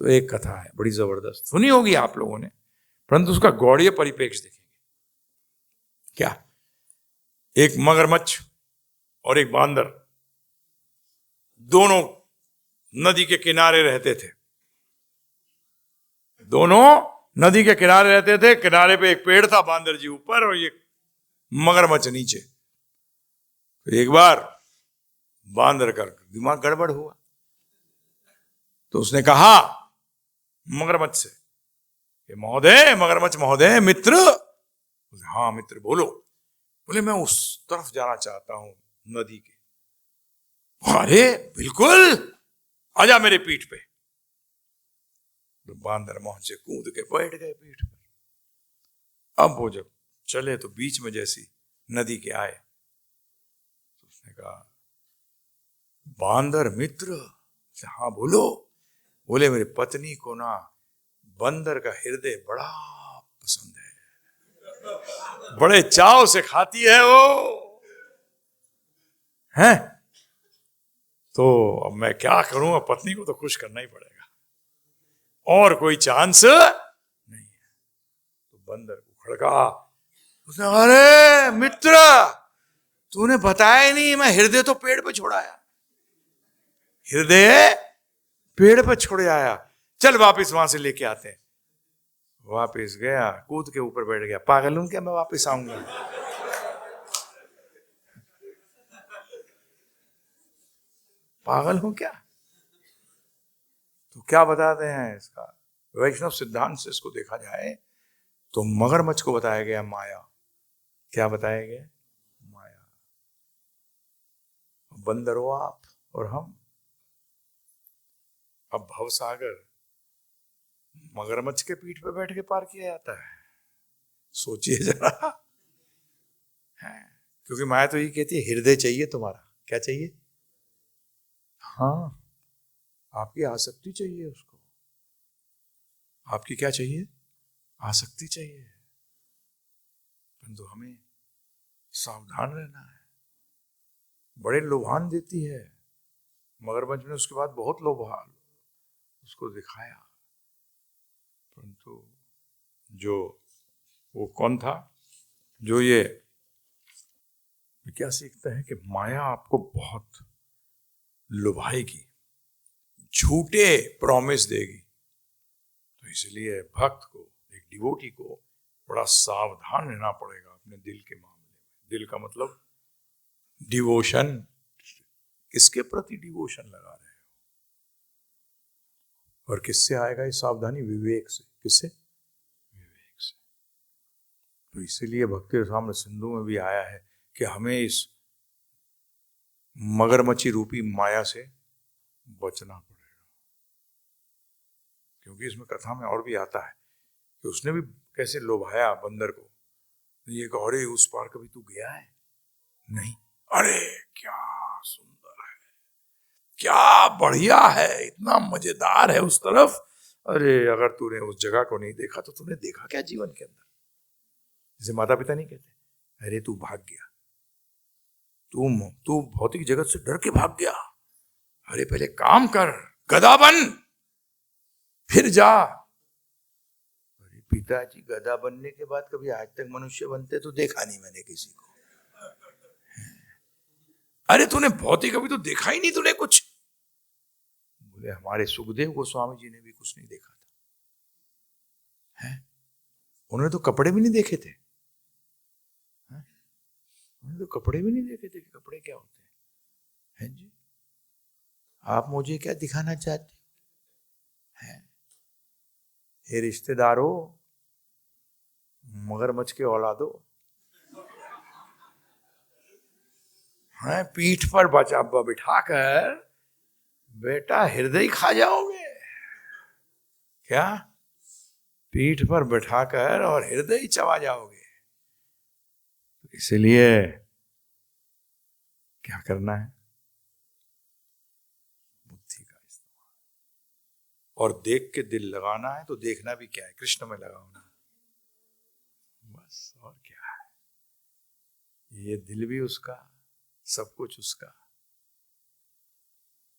तो एक कथा है बड़ी जबरदस्त, सुनी होगी आप लोगों ने, परंतु उसका गौड़ीय परिप्रेक्ष्य देखेंगे। क्या? एक मगरमच्छ और एक बांदर दोनों नदी के किनारे रहते थे। दोनों नदी के किनारे रहते थे। किनारे पे एक पेड़ था, बांदर जी ऊपर और ये मगरमच्छ नीचे। एक बार बांदर का दिमाग गड़बड़ हुआ, तो उसने कहा मगरमच्छ से कि महोदय, मगरमच्छ महोदय, मित्र। हाँ मित्र, बोलो। बोले मैं उस तरफ जाना चाहता हूं नदी के। अरे बिल्कुल, आजा मेरे पीठ पे। तो बांदर मोह से कूद के बैठ गए पीठ पर। अब वो जब चले तो बीच में जैसी नदी के आए तो उसने कहा बांदर मित्र। हाँ बोलो। बोले मेरी पत्नी को ना बंदर का हृदय बड़ा पसंद है, बड़े चाव से खाती है वो है। तो अब मैं क्या करूं, अब पत्नी को तो खुश करना ही पड़ेगा, और कोई चांस नहीं है। तो बंदर को खड़का। उसने अरे मित्र, तूने बताया ही नहीं, मैं हृदय तो पेड़ पे छोड़ाया, हृदय पेड़ पे छोड़ आया। चल वापिस वहां से लेके आते हैं। वापिस गया, कूद के ऊपर बैठ गया। पागल हूं क्या मैं वापिस आऊंगा? पागल हूं क्या? तो क्या बताते हैं इसका वैष्णव सिद्धांत से इसको देखा जाए तो मगरमच्छ को बताया गया माया। क्या बताया गया? माया। बंदर हो आप और हम। अब भवसागर मगरमच्छ के पीठ पे बैठ के पार किया जाता है, सोचिए जरा। है क्योंकि माया तो ये कहती है हृदय चाहिए तुम्हारा। क्या चाहिए? हाँ, आपकी आसक्ति चाहिए उसको। आपकी क्या चाहिए? आसक्ति चाहिए। परंतु हमें सावधान रहना है। बड़े लोभान देती है मगरमच्छ ने, उसके बाद बहुत लोभान उसको दिखाया। परंतु जो वो कौन था जो ये क्या सीखता है कि माया आपको बहुत लुभाएगी, झूठे प्रॉमिस देगी। तो इसलिए भक्त को, एक डिवोटी को बड़ा सावधान रहना पड़ेगा अपने दिल के मामले में। दिल का मतलब डिवोशन। किसके प्रति डिवोशन लगा रहे हो और किससे आएगा ये सावधानी? विवेक से। किससे? विवेक से। तो इसीलिए भक्ति रसामृत सिंधु में भी आया है कि हमें इस मगरमच्छी रूपी माया से बचना पड़ेगा। क्योंकि इसमें कथा में और भी आता है कि उसने भी कैसे लोभाया बंदर को। ये कहो अरे उस पार कभी तू गया है? नहीं। अरे क्या सुंदर है, क्या बढ़िया है, इतना मजेदार है उस तरफ। अरे अगर तूने उस जगह को नहीं देखा तो तूने देखा क्या जीवन के अंदर? जैसे माता पिता नहीं कहते अरे तू भाग गया, तू भौतिक जगत से डर के भाग गया, अरे पहले काम कर, गधा बन, फिर जा। अरे पिताजी गधा बनने के बाद कभी आज तक मनुष्य बनते तो देखा नहीं मैंने किसी को। अरे तूने भौतिक अभी तो देखा ही नहीं तूने कुछ। बोले हमारे सुखदेव गोस्वामी जी ने भी कुछ नहीं देखा था। है? उन्होंने तो कपड़े भी नहीं देखे थे। उन्होंने तो कपड़े भी नहीं देखे थे कि कपड़े क्या होते हैं जी। आप मुझे क्या दिखाना चाहते हैं? हे रिश्तेदारों, मगरमच्छ के औलादो, हैं पीठ पर बचा बिठाकर बेटा हृदय खा जाओगे क्या? पीठ पर बैठाकर और हृदय चबा जाओगे। इसलिए क्या करना है? बुद्धि का इस्तेमाल। और देख के दिल लगाना है तो देखना भी क्या है? कृष्ण में लगाना, बस। और क्या है? ये दिल भी उसका, सब कुछ उसका।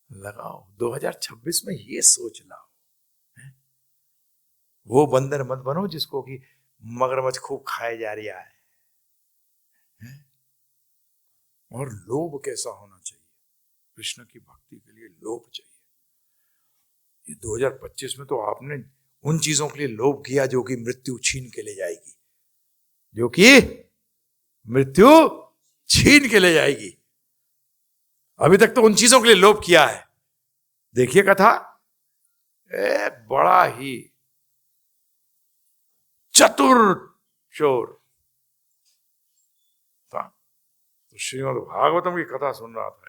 लगाओ 2026 में ये सोच लाओ, वो बंदर मत बनो जिसको कि मगरमच्छ खूब खाए जा रहा है। और लोभ कैसा होना चाहिए? कृष्ण की भक्ति के लिए लोभ चाहिए। ये 2025 में तो आपने उन चीजों के लिए लोभ किया जो कि मृत्यु छीन के ले जाएगी, जो कि मृत्यु छीन के ले जाएगी। अभी तक तो उन चीजों के लिए लोभ किया है। देखिए कथा, बड़ा ही चतुर चोर था। तो श्रीमद् भागवतम की कथा सुन रहा था,